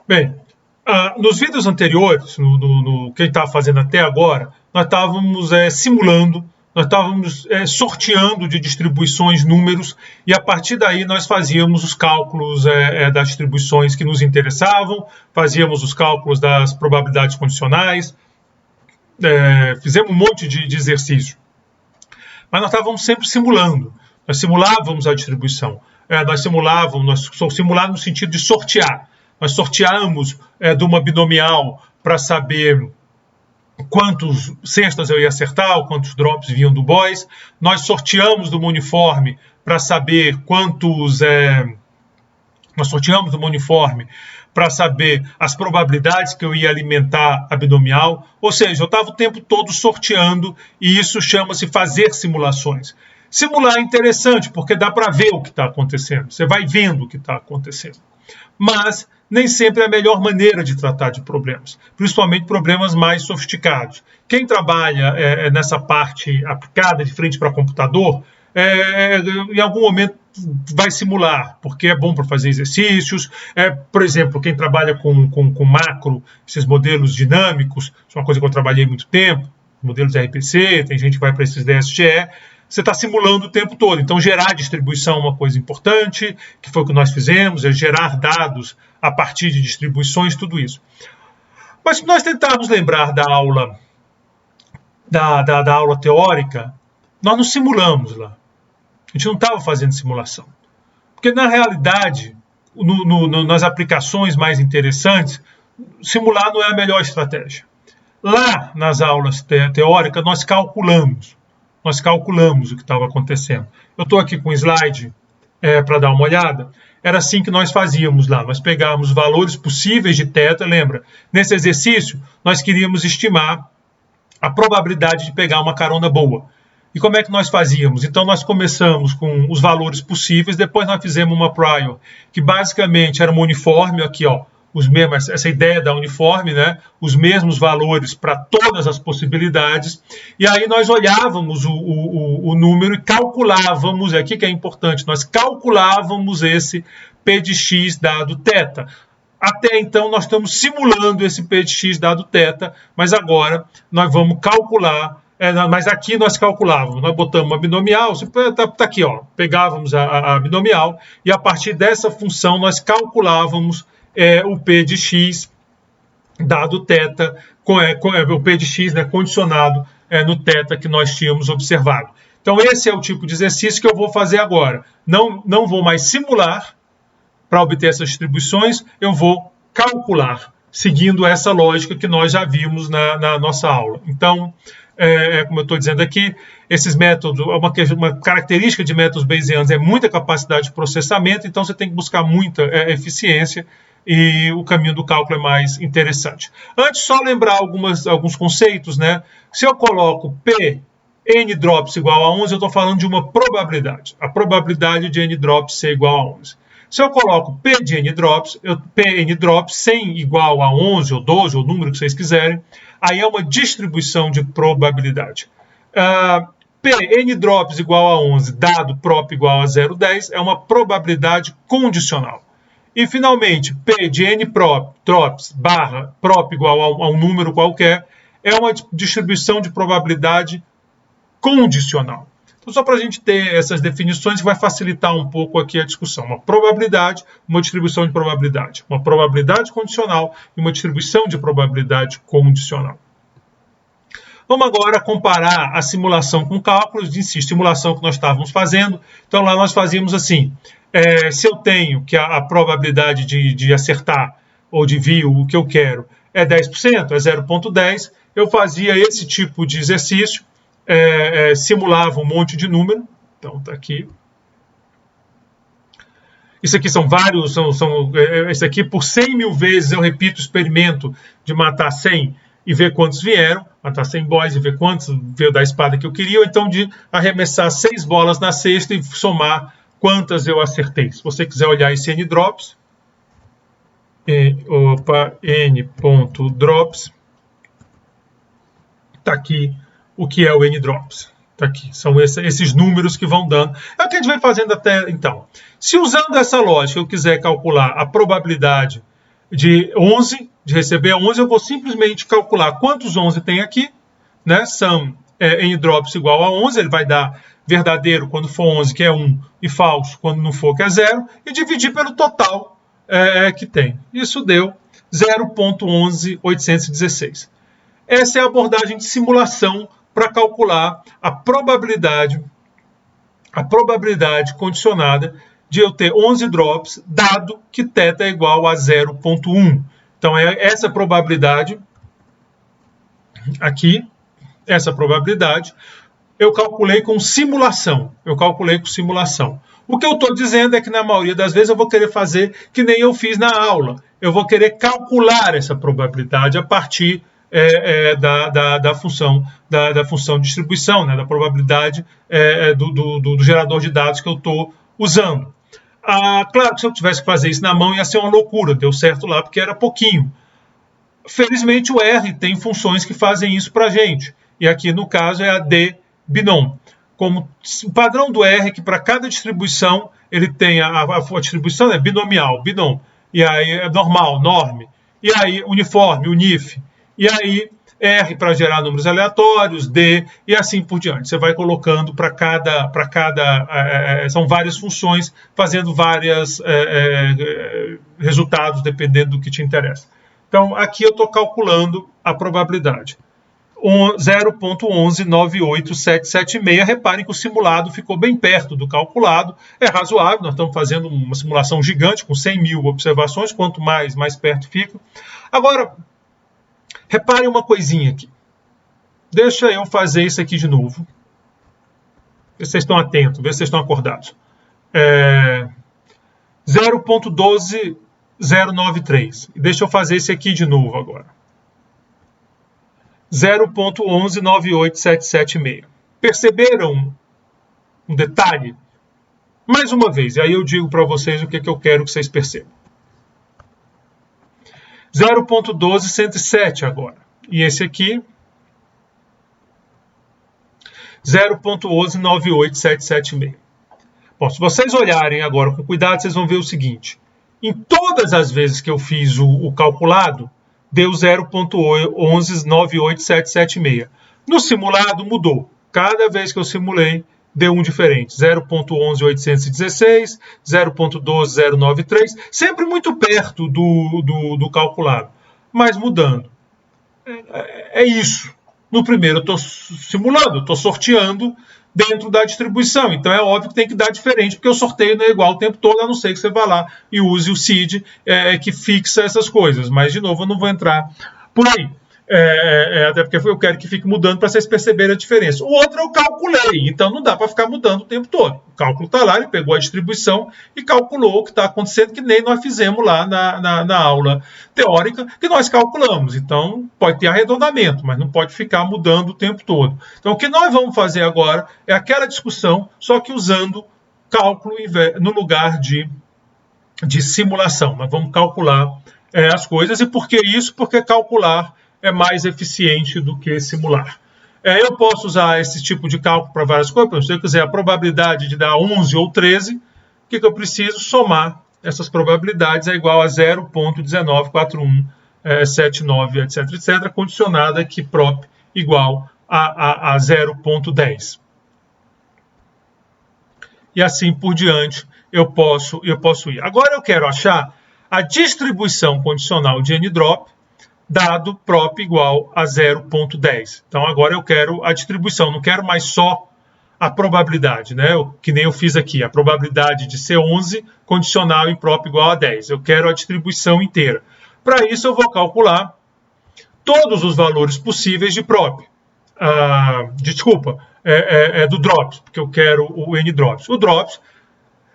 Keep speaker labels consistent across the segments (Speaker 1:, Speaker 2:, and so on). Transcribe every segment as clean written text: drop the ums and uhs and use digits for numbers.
Speaker 1: Bem, nos vídeos anteriores, no que a gente estava fazendo até agora, nós estávamos simulando, nós estávamos sorteando de distribuições números e a partir daí nós fazíamos os cálculos das distribuições que nos interessavam, fazíamos os cálculos das probabilidades condicionais, fizemos um monte de exercício. Mas nós estávamos sempre simulando, nós simulávamos a distribuição, nós simulávamos no sentido de sortear. Nós sorteamos de uma binomial para saber quantos cestas eu ia acertar, ou quantos drops vinham do boys. Nós sorteamos de uma uniforme para saber Nós sorteamos de uma uniforme para saber as probabilidades que eu ia alimentar a binomial. Ou seja, eu estava o tempo todo sorteando e isso chama-se fazer simulações. Simular é interessante porque dá para ver o que está acontecendo. Você vai vendo o que está acontecendo. Mas nem sempre é a melhor maneira de tratar de problemas, principalmente problemas mais sofisticados. Quem trabalha nessa parte aplicada de frente para computador, em algum momento vai simular, porque é bom para fazer exercícios. Por exemplo, quem trabalha com macro, esses modelos dinâmicos, isso é uma coisa que eu trabalhei há muito tempo, modelos RPC, tem gente que vai para esses DSGE, você está simulando o tempo todo. Então, gerar distribuição é uma coisa importante, que foi o que nós fizemos, gerar dados a partir de distribuições, tudo isso. Mas se nós tentarmos lembrar da aula, da aula teórica, nós não simulamos lá. A gente não estava fazendo simulação. Porque, na realidade, nas aplicações mais interessantes, simular não é a melhor estratégia. Lá, nas aulas teóricas, nós calculamos o que estava acontecendo. Eu estou aqui com um slide para dar uma olhada. Era assim que nós fazíamos lá. Nós pegávamos valores possíveis de θ, lembra? Nesse exercício, nós queríamos estimar a probabilidade de pegar uma carona boa. E como é que nós fazíamos? Então, nós começamos com os valores possíveis, depois nós fizemos uma prior, que basicamente era uma uniforme, aqui, ó, essa ideia da uniforme, né? Os mesmos valores para todas as possibilidades, e aí nós olhávamos o número e calculávamos, aqui que é importante, nós calculávamos esse P de x dado θ. Até então nós estamos simulando esse P de x dado θ, mas agora nós vamos calcular, mas aqui nós calculávamos, nós botamos uma binomial, está aqui, ó, pegávamos a binomial, e a partir dessa função nós calculávamos o P de x dado θ, o P de x, né, condicionado no θ que nós tínhamos observado. Então esse é o tipo de exercício que eu vou fazer agora. Não vou mais simular para obter essas distribuições, eu vou calcular, seguindo essa lógica que nós já vimos na nossa aula. Então, como eu estou dizendo aqui, esses métodos, uma característica de métodos bayesianos é muita capacidade de processamento, então você tem que buscar muita eficiência, e o caminho do cálculo é mais interessante. Antes, só lembrar alguns conceitos, né? Se eu coloco P n drops igual a 11, eu estou falando de uma probabilidade. A probabilidade de n drops ser igual a 11. Se eu coloco P de n drops, P n drops sem igual a 11 ou 12, ou o número que vocês quiserem, aí é uma distribuição de probabilidade. P n drops igual a 11 dado prop igual a 0,10 é uma probabilidade condicional. E, finalmente, P de n drops barra prop igual a um número qualquer é uma distribuição de probabilidade condicional. Então, só para a gente ter essas definições, vai facilitar um pouco aqui a discussão. Uma probabilidade, uma distribuição de probabilidade. Uma probabilidade condicional e uma distribuição de probabilidade condicional. Vamos agora comparar a simulação com cálculos, insisto, simulação que nós estávamos fazendo. Então, lá nós fazíamos assim. Se eu tenho que a probabilidade de acertar ou de vir o que eu quero é 10%, é 0,10, eu fazia esse tipo de exercício, simulava um monte de número. Então, está aqui. Isso aqui são vários, isso aqui por 100 mil vezes eu repito o experimento de matar 100 e ver quantos vieram, matar 100 boys e ver quantos veio da espada que eu queria, ou então de arremessar 6 bolas na cesta e somar quantas eu acertei. Se você quiser olhar esse n-drops, n.drops, está aqui o que é o n-drops. Está aqui, são esses números que vão dando. É o que a gente vai fazendo até então. Se usando essa lógica eu quiser calcular a probabilidade de 11, de receber 11, eu vou simplesmente calcular quantos 11 tem aqui, né? Sum n drops igual a 11, ele vai dar verdadeiro quando for 11, que é 1, e falso quando não for, que é 0, e dividir pelo total que tem. Isso deu 0.11816. Essa é a abordagem de simulação para calcular a probabilidade condicionada de eu ter 11 drops, dado que θ é igual a 0.1. Então, essa probabilidade aqui, essa probabilidade, eu calculei com simulação. O que eu estou dizendo é que, na maioria das vezes, eu vou querer fazer que nem eu fiz na aula. Eu vou querer calcular essa probabilidade a partir da função de distribuição, né, da probabilidade do gerador de dados que eu estou usando. Claro que se eu tivesse que fazer isso na mão ia ser uma loucura, deu certo lá porque era pouquinho. Felizmente o R tem funções que fazem isso para a gente, e aqui no caso é a dBinom. Como o padrão do R é que para cada distribuição ele tem a distribuição é binomial, binom, e aí é normal, norm, e aí uniforme, unif, e aí R para gerar números aleatórios, D, e assim por diante. Você vai colocando para cada são várias funções, fazendo vários resultados, dependendo do que te interessa. Então, aqui eu estou calculando a probabilidade. 0.1198776. Reparem que o simulado ficou bem perto do calculado. É razoável, nós estamos fazendo uma simulação gigante, com 100 mil observações, quanto mais perto fica. Agora, reparem uma coisinha aqui. Deixa eu fazer isso aqui de novo. Vê se vocês estão atentos, vê se vocês estão acordados. 0.12093. Deixa eu fazer esse aqui de novo agora. 0.1198776. Perceberam um detalhe? Mais uma vez, e aí eu digo para vocês o que eu quero que vocês percebam. 0.12107 agora. E esse aqui, 0.1198776. Bom, se vocês olharem agora com cuidado, vocês vão ver o seguinte. Em todas as vezes que eu fiz o calculado, deu 0.1198776. No simulado mudou. Cada vez que eu simulei, deu um diferente. 0.11816, 0.12093, sempre muito perto do calculado, mas mudando. É isso. No primeiro eu estou simulando, estou sorteando dentro da distribuição. Então é óbvio que tem que dar diferente, porque o sorteio não é igual o tempo todo, a não ser que você vá lá e use o seed que fixa essas coisas. Mas, de novo, eu não vou entrar por aí. Até porque eu quero que fique mudando para vocês perceberem a diferença. O outro eu calculei, então não dá para ficar mudando o tempo todo. O cálculo está lá, ele pegou a distribuição e calculou o que está acontecendo, que nem nós fizemos lá na aula teórica, que nós calculamos. Então pode ter arredondamento, mas não pode ficar mudando o tempo todo. Então o que nós vamos fazer agora é aquela discussão, só que usando cálculo no lugar de simulação. Nós vamos calcular as coisas. E por que isso? Porque calcular é mais eficiente do que simular. Eu posso usar esse tipo de cálculo para várias coisas. Se eu quiser a probabilidade de dar 11 ou 13, o que eu preciso? Somar essas probabilidades é igual a 0.194179, etc., condicionada aqui prop igual a 0.10. E assim por diante eu posso ir. Agora eu quero achar a distribuição condicional de n-drop dado prop igual a 0.10. Então agora eu quero a distribuição, não quero mais só a probabilidade, né? Que nem eu fiz aqui, a probabilidade de ser 11 condicional em prop igual a 10. Eu quero a distribuição inteira. Para isso eu vou calcular todos os valores possíveis de prop. Do drops, porque eu quero o n-drops. O drops,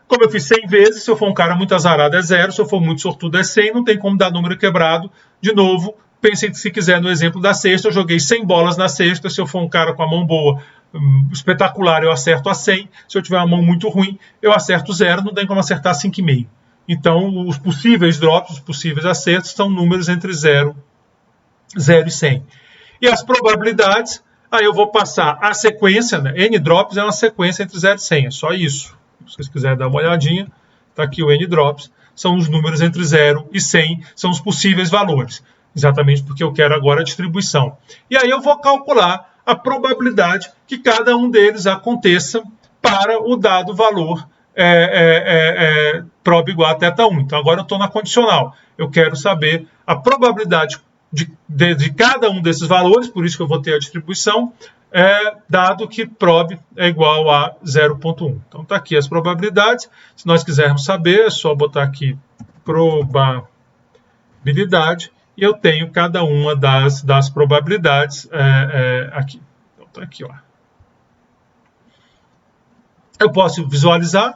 Speaker 1: como eu fiz 100 vezes, se eu for um cara muito azarado é 0, se eu for muito sortudo é 100, não tem como dar número quebrado. De novo, pensem se quiser no exemplo da cesta, eu joguei 100 bolas na cesta, se eu for um cara com a mão boa, espetacular, eu acerto a 100, se eu tiver uma mão muito ruim, eu acerto 0, não tem como acertar 5,5. Então, os possíveis drops, os possíveis acertos, são números entre 0 e 100. E as probabilidades, aí eu vou passar a sequência, né? N-drops é uma sequência entre 0 e 100, é só isso. Se vocês quiserem dar uma olhadinha, está aqui o n-drops. são os números entre 0 e 100, são os possíveis valores, exatamente porque eu quero agora a distribuição. E aí eu vou calcular a probabilidade que cada um deles aconteça para o dado valor prob igual a θ1. Então agora eu estou na condicional. Eu quero saber a probabilidade de cada um desses valores, por isso que eu vou ter a distribuição, dado que prob é igual a 0,1. Então está aqui as probabilidades. Se nós quisermos saber, é só botar aqui probabilidade e eu tenho cada uma das probabilidades aqui. Então está aqui, ó. Eu posso visualizar.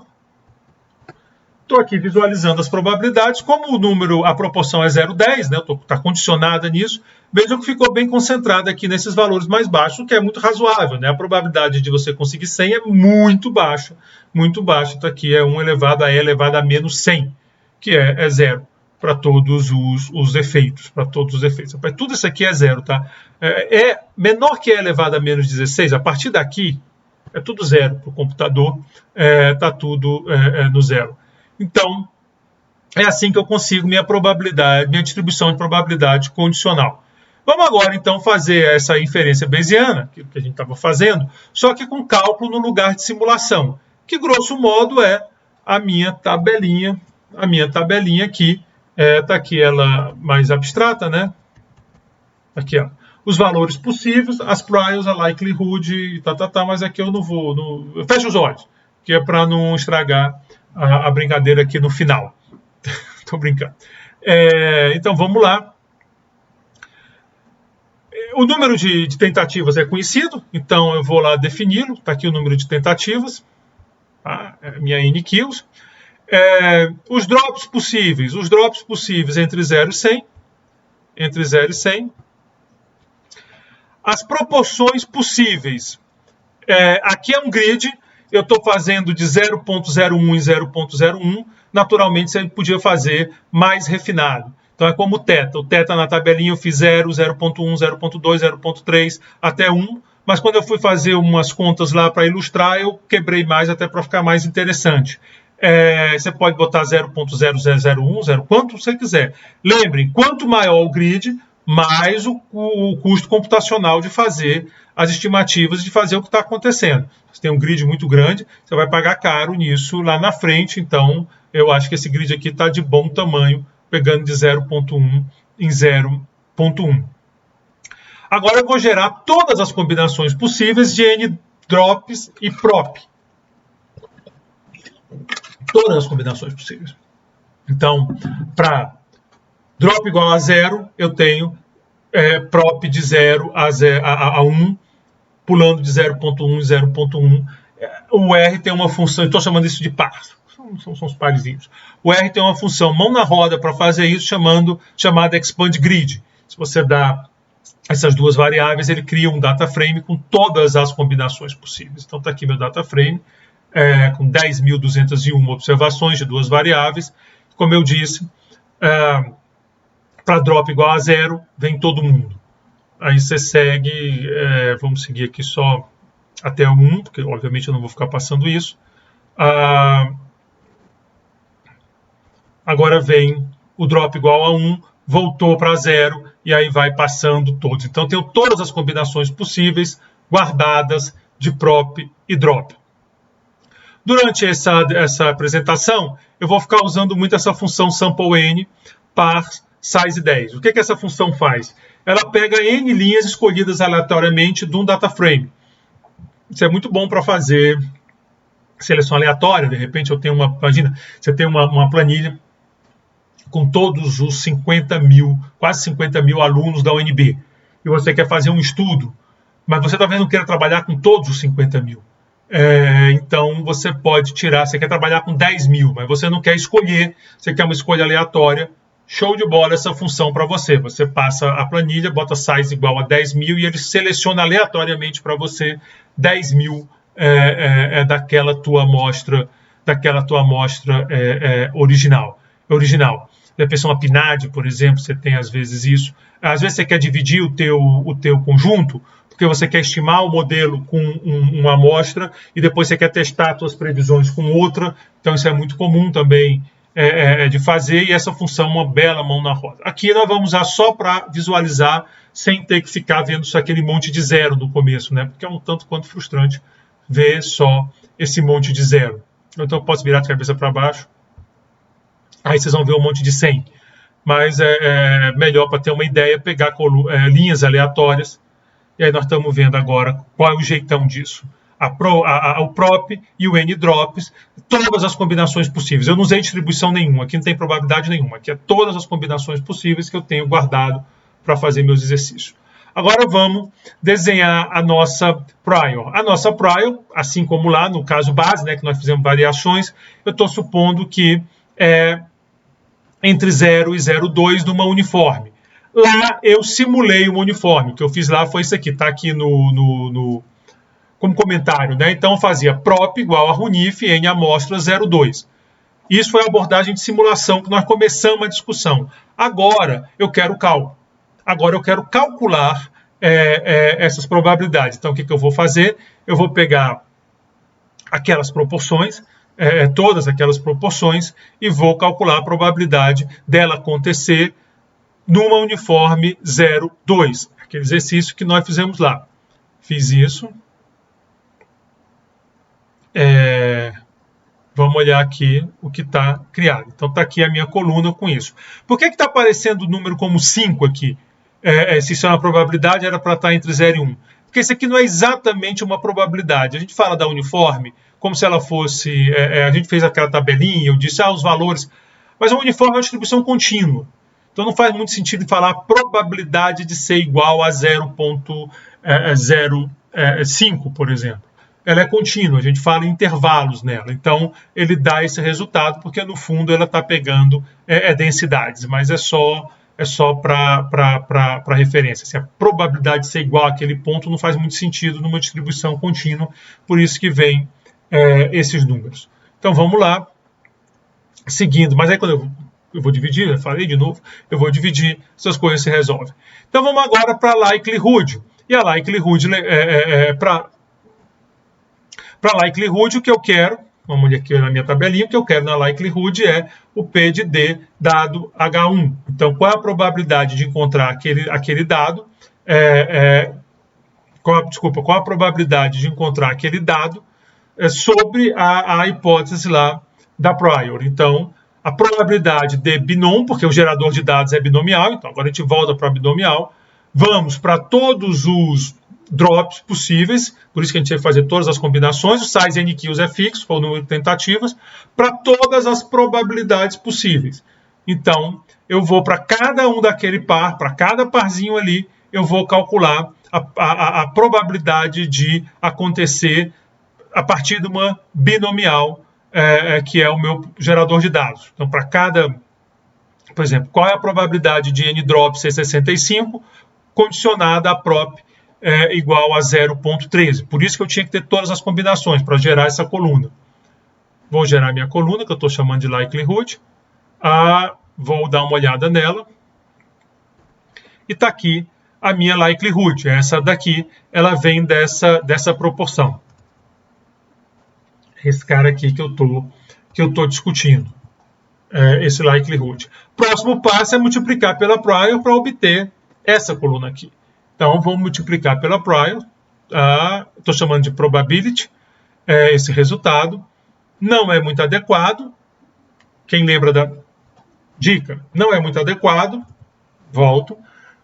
Speaker 1: Estou aqui visualizando as probabilidades. Como o número, a proporção é 0,10, né? Está condicionada nisso. Vejam que ficou bem concentrada aqui nesses valores mais baixos, o que é muito razoável, né? A probabilidade de você conseguir 100 é muito baixa. Muito baixa. Então aqui é 1 elevado a e elevado a menos 100, que é zero para todos os efeitos. Para todos os efeitos. Tudo isso aqui é zero, tá? É menor que e elevado a menos 16. A partir daqui, é tudo zero para o computador. Está tudo no zero. Então, é assim que eu consigo minha distribuição de probabilidade condicional. Vamos agora, então, fazer essa inferência bayesiana, aquilo que a gente estava fazendo, só que com cálculo no lugar de simulação, que, grosso modo, é a minha tabelinha. A minha tabelinha aqui, está aqui ela mais abstrata, né? Aqui, ó. Os valores possíveis, as priors, a likelihood, mas aqui eu não vou... Eu fecho os olhos, que é para não estragar a brincadeira aqui no final. Estou brincando. Então, vamos lá. O número de tentativas é conhecido, então eu vou lá defini-lo. Está aqui o número de tentativas, tá? Minha N kills. Os drops possíveis entre 0 e 100. Entre 0 e 100. As proporções possíveis. Aqui é um grid. Eu estou fazendo de 0,01 em 0,01. Naturalmente, você podia fazer mais refinado. Então, é como o θ. O θ na tabelinha eu fiz 0, 0,1, 0,2, 0,3, até 1. Mas quando eu fui fazer umas contas lá para ilustrar, eu quebrei mais até para ficar mais interessante. Você pode botar 0,0001, 0, quanto você quiser. Lembrem, quanto maior o grid, mais o custo computacional de fazer as estimativas de fazer o que está acontecendo. Você tem um grid muito grande, você vai pagar caro nisso lá na frente, então eu acho que esse grid aqui está de bom tamanho, pegando de 0,1 em 0,1. Agora eu vou gerar todas as combinações possíveis de n-drops e prop. Todas as combinações possíveis. Então, para drop igual a 0, eu tenho prop de 0 a 1, pulando de 0,1 em 0,1. O R tem uma função, eu estou chamando isso de par, são os parezinhos. O R tem uma função mão na roda para fazer isso, chamada expand grid. Se você dá essas duas variáveis, ele cria um data frame com todas as combinações possíveis. Então está aqui meu data frame, com 10.201 observações de duas variáveis. Como eu disse, para drop igual a 0, vem todo mundo. Aí você segue, vamos seguir aqui só até o 1, porque obviamente eu não vou ficar passando isso. Agora vem o drop igual a 1, voltou para 0, e aí vai passando todos. Então eu tenho todas as combinações possíveis guardadas de prop e drop. Durante essa apresentação, eu vou ficar usando muito essa função sampleN par size 10. O que essa função faz? Ela pega N linhas escolhidas aleatoriamente de um data frame. Isso é muito bom para fazer seleção aleatória. De repente eu tenho imagina, você tem uma planilha com todos os 50 mil, quase 50 mil alunos da UNB. E você quer fazer um estudo, mas você talvez não queira trabalhar com todos os 50 mil. Então você pode tirar, você quer trabalhar com 10 mil, mas você não quer escolher, você quer uma escolha aleatória. Show de bola essa função para você. Você passa a planilha, bota size igual a 10 mil e ele seleciona aleatoriamente para você 10 mil daquela tua amostra original. Deve ser uma PNAD, por exemplo, você tem às vezes isso. Às vezes você quer dividir o teu conjunto, porque você quer estimar o modelo com uma amostra e depois você quer testar as suas previsões com outra. Então isso é muito comum também de fazer, e essa função é uma bela mão na roda. Aqui nós vamos usar só para visualizar, sem ter que ficar vendo só aquele monte de zero no começo, né? Porque é um tanto quanto frustrante ver só esse monte de zero. Então eu posso virar de cabeça para baixo, aí vocês vão ver um monte de 100. Mas é melhor, para ter uma ideia, pegar linhas aleatórias. E aí nós estamos vendo agora qual é o jeitão disso. O prop e o n-drops, todas as combinações possíveis. Eu não usei distribuição nenhuma, aqui não tem probabilidade nenhuma. Aqui é todas as combinações possíveis que eu tenho guardado para fazer meus exercícios. Agora vamos desenhar a nossa prior. A nossa prior, assim como lá no caso base, né, que nós fizemos variações, eu estou supondo que é entre 0 e 0,2 numa uniforme. Lá eu simulei uma uniforme. O que eu fiz lá foi isso aqui, está aqui como comentário, né? Então eu fazia prop igual a runif em amostra 0,2. Isso foi a abordagem de simulação que nós começamos a discussão. Agora eu quero cálculo. Agora eu quero calcular essas probabilidades. Então o que eu vou fazer? Eu vou pegar aquelas proporções, todas aquelas proporções, e vou calcular a probabilidade dela acontecer numa uniforme 0,2. Aquele exercício que nós fizemos lá. Fiz isso. Vamos olhar aqui o que está criado. Então está aqui a minha coluna com isso. Por que está aparecendo o número como 5 aqui? Se isso é uma probabilidade, era para estar entre 0 e 1. Porque isso aqui não é exatamente uma probabilidade. A gente fala da uniforme como se ela fosse... a gente fez aquela tabelinha, eu disse, os valores... Mas a uniforme é uma distribuição contínua. Então não faz muito sentido falar a probabilidade de ser igual a 0,05, por exemplo. Ela é contínua, a gente fala em intervalos nela. Então ele dá esse resultado porque no fundo ela está pegando densidades, mas é só para referência. Se a probabilidade de ser igual àquele ponto não faz muito sentido numa distribuição contínua, por isso que vem esses números. Então vamos lá, seguindo, mas aí quando eu vou dividir, eu falei de novo, eu vou dividir, essas coisas se resolvem. Então vamos agora para a likelihood. E a likelihood, para likelihood, o que eu quero, vamos olhar aqui na minha tabelinha, o que eu quero na likelihood é o P de D dado H1. Então qual é a probabilidade de encontrar aquele dado, qual a probabilidade de encontrar aquele dado sobre a hipótese lá da prior. Então, a probabilidade de binom, porque o gerador de dados é binomial, então agora a gente volta para binomial, vamos para todos os drops possíveis, por isso que a gente vai fazer todas as combinações, o size n kills é fixo, foi o número de tentativas, para todas as probabilidades possíveis. Então, eu vou para cada um daquele par, para cada parzinho ali, eu vou calcular a probabilidade de acontecer a partir de uma binomial, que é o meu gerador de dados. Então, para cada, por exemplo, qual é a probabilidade de n-drop ser 65, condicionada a prop igual a 0,13. Por isso que eu tinha que ter todas as combinações para gerar essa coluna. Vou gerar minha coluna, que eu estou chamando de likelihood. Vou dar uma olhada nela. E está aqui a minha likelihood. Essa daqui, ela vem dessa proporção. Esse cara aqui que eu tô discutindo, esse likelihood. Próximo passo é multiplicar pela prior para obter essa coluna aqui. Então, vamos multiplicar pela prior, estou chamando de probability, esse resultado. Não é muito adequado. Quem lembra da dica? Não é muito adequado. Volto.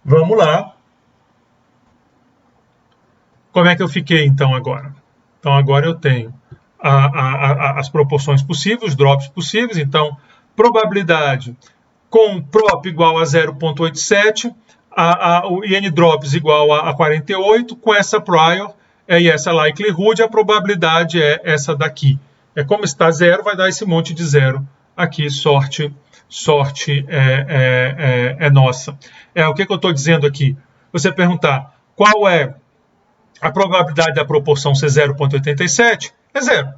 Speaker 1: Vamos lá. Como é que eu fiquei, então, agora? Então, agora eu tenho as proporções possíveis, os drops possíveis. Então, probabilidade com prop igual a 0,87, o n-drops igual a 48, com essa prior e essa likelihood, a probabilidade é essa daqui. Como está zero, vai dar esse monte de zero aqui, sorte é nossa. O que eu estou dizendo aqui? Você perguntar qual é a probabilidade da proporção ser 0,87, é zero.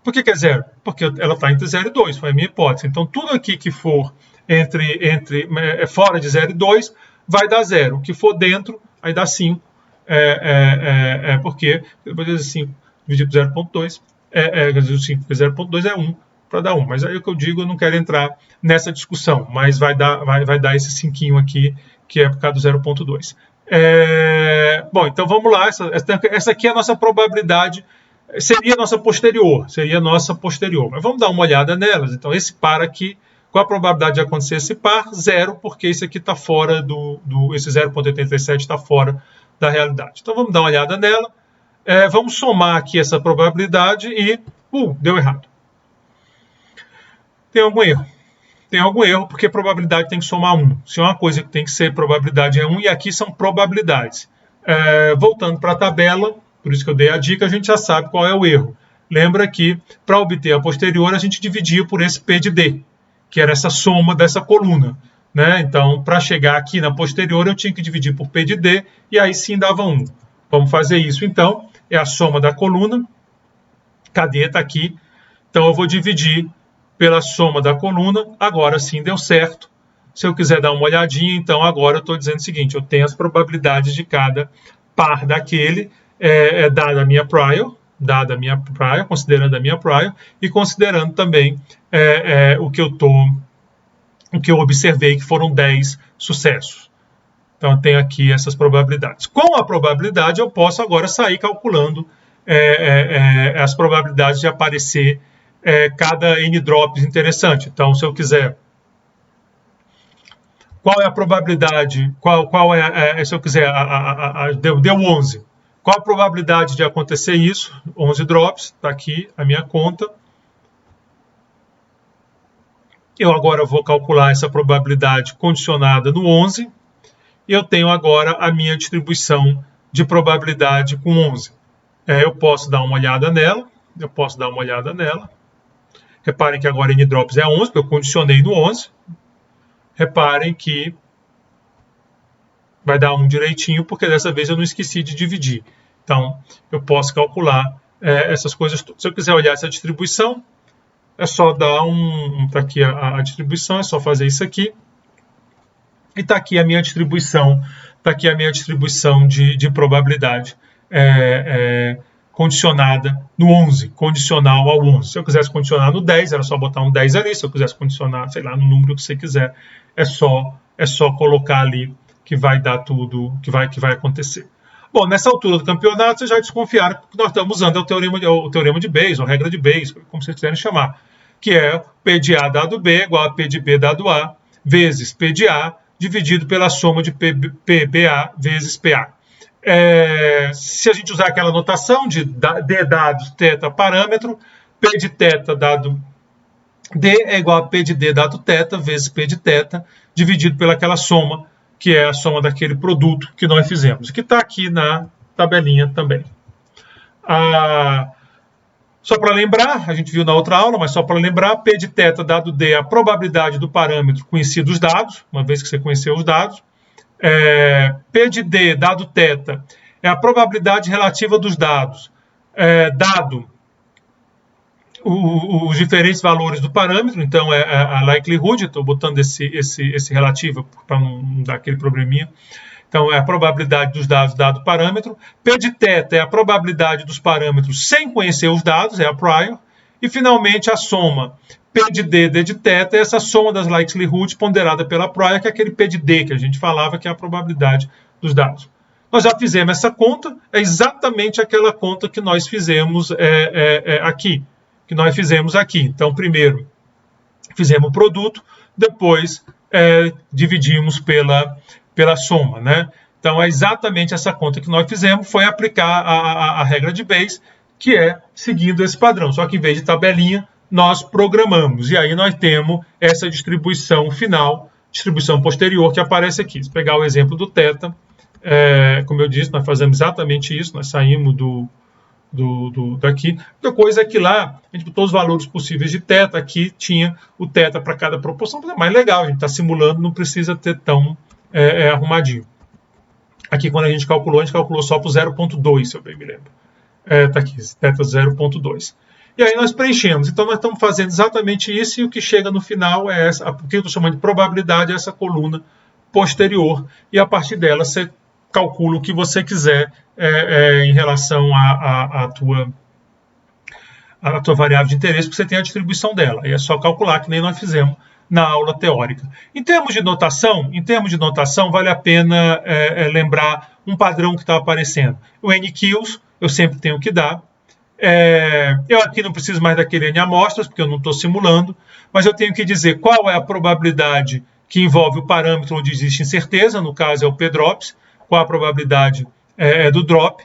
Speaker 1: Por que é zero? Porque ela está entre 0 e 2, foi a minha hipótese. Então, tudo aqui que for fora de 0 e 2 vai dar zero. O que for dentro, aí dá 5. Porque depois de 5 dividido por 0,2, 5, porque 0,2 é 1. para dar 1. Mas aí o que eu digo, eu não quero entrar nessa discussão, mas vai dar esse 5 aqui, que é por causa do 0,2. Bom, então vamos lá, essa aqui é a nossa probabilidade, seria a nossa posterior, mas vamos dar uma olhada nelas. Então esse par aqui, qual a probabilidade de acontecer esse par? 0, porque esse aqui está fora esse 0,87 está fora da realidade. Então vamos dar uma olhada nela, vamos somar aqui essa probabilidade e, deu errado. Tem algum erro? Tem algum erro, porque probabilidade tem que somar 1. Se é uma coisa que tem que ser, probabilidade é 1, e aqui são probabilidades. Voltando para a tabela, por isso que eu dei a dica, a gente já sabe qual é o erro. Lembra que, para obter a posterior, a gente dividia por esse P de D, que era essa soma dessa coluna. Né? Então, para chegar aqui na posterior, eu tinha que dividir por P de D, e aí sim dava 1. Vamos fazer isso, então. É a soma da coluna. Cadê? Está aqui. Então, eu vou dividir pela soma da coluna, agora sim deu certo. Se eu quiser dar uma olhadinha, então agora eu estou dizendo o seguinte, eu tenho as probabilidades de cada par daquele, dada a minha prior, considerando a minha prior, e considerando também o que eu observei, que foram 10 sucessos. Então eu tenho aqui essas probabilidades. Com a probabilidade eu posso agora sair calculando as probabilidades de aparecer cada N-drops interessante. Então, se eu quiser, qual é a probabilidade, se eu quiser, deu 11. Qual a probabilidade de acontecer isso? 11 drops, está aqui a minha conta. Eu agora vou calcular essa probabilidade condicionada no 11. E eu tenho agora a minha distribuição de probabilidade com 11. Eu posso dar uma olhada nela. Reparem que agora N-drops é 11, porque eu condicionei no 11. Reparem que vai dar 1 direitinho, porque dessa vez eu não esqueci de dividir. Então, eu posso calcular essas coisas todas. Se eu quiser olhar essa distribuição, é só dar está aqui a distribuição, é só fazer isso aqui. E está aqui a minha distribuição, de probabilidade condicionada no 11, condicional ao 11. Se eu quisesse condicionar no 10, era só botar um 10 ali. Se eu quisesse condicionar, sei lá, no número que você quiser, é só colocar ali que vai dar tudo, que vai acontecer. Bom, nessa altura do campeonato, vocês já desconfiaram que nós estamos usando o teorema de Bayes, ou regra de Bayes, como vocês quiserem chamar, que é P de A dado B igual a P de B dado A, vezes P de A, dividido pela soma de PBA vezes PA. Se a gente usar aquela notação de D dados θ parâmetro, P de θ dado D é igual a P de D dado θ vezes P de θ, dividido pelaquela soma, que é a soma daquele produto que nós fizemos, que está aqui na tabelinha também. Só para lembrar, a gente viu na outra aula, mas só para lembrar, P de θ dado D é a probabilidade do parâmetro conhecido os dados, uma vez que você conheceu os dados. P de D dado θ é a probabilidade relativa dos dados, dado os diferentes valores do parâmetro, então é a likelihood, estou botando esse relativo para não dar aquele probleminha. Então, é a probabilidade dos dados dado o parâmetro. P de θ é a probabilidade dos parâmetros sem conhecer os dados, é a prior. E, finalmente, a soma P de D, D de θ, é essa soma das likelihoods ponderada pela prior, que é aquele P de D que a gente falava, que é a probabilidade dos dados. Nós já fizemos essa conta, é exatamente aquela conta que nós fizemos aqui. Então, primeiro, fizemos o produto, depois dividimos pela soma, né? Então, é exatamente essa conta que nós fizemos, foi aplicar a regra de Bayes, que é seguindo esse padrão. Só que, em vez de tabelinha, nós programamos. E aí nós temos essa distribuição final, distribuição posterior, que aparece aqui. Se pegar o exemplo do θ, como eu disse, nós fazemos exatamente isso, nós saímos daqui. Outra coisa é que lá, a gente botou os valores possíveis de θ, aqui tinha o θ para cada proporção, mas é mais legal, a gente está simulando, não precisa ter tão arrumadinho. Aqui, quando a gente calculou só para o 0,2, se eu bem me lembro. Está aqui, θ 0,2. E aí nós preenchemos. Então, nós estamos fazendo exatamente isso, e o que chega no final é o que eu estou chamando de probabilidade, é essa coluna posterior, e a partir dela você calcula o que você quiser em relação a tua variável de interesse, porque você tem a distribuição dela. Aí é só calcular, que nem nós fizemos na aula teórica. Em termos de notação, vale a pena lembrar um padrão que está aparecendo. O N-kills, eu sempre tenho que dar. Eu aqui não preciso mais daquele N amostras, porque eu não estou simulando, mas eu tenho que dizer qual é a probabilidade que envolve o parâmetro onde existe incerteza, no caso é o P-drops, qual a probabilidade do drop,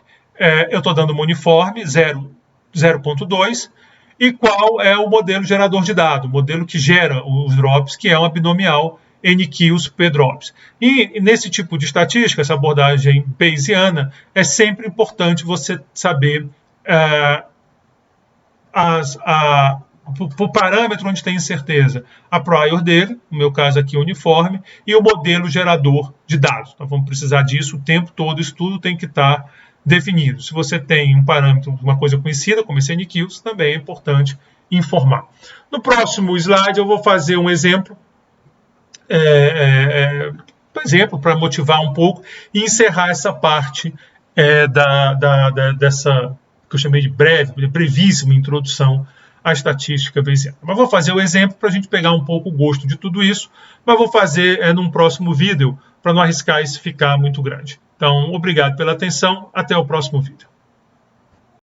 Speaker 1: eu estou dando uma uniforme, 0,2, e qual é o modelo gerador de dados, o modelo que gera os drops, que é uma binomial N-kills P-drops. E nesse tipo de estatística, essa abordagem Bayesiana, é sempre importante você saber o parâmetro onde tem incerteza, a prior dele, no meu caso aqui uniforme, e o modelo gerador de dados. Nós vamos precisar disso o tempo todo, isso tudo tem que estar definido. Se você tem um parâmetro, uma coisa conhecida, como esse N-kills, também é importante informar. No próximo slide eu vou fazer um exemplo, para motivar um pouco e encerrar essa parte dessa que eu chamei de brevíssima introdução à estatística bayesiana. Mas vou fazer o exemplo para a gente pegar um pouco o gosto de tudo isso, mas vou fazer num próximo vídeo para não arriscar isso ficar muito grande. Então, obrigado pela atenção, até o próximo vídeo.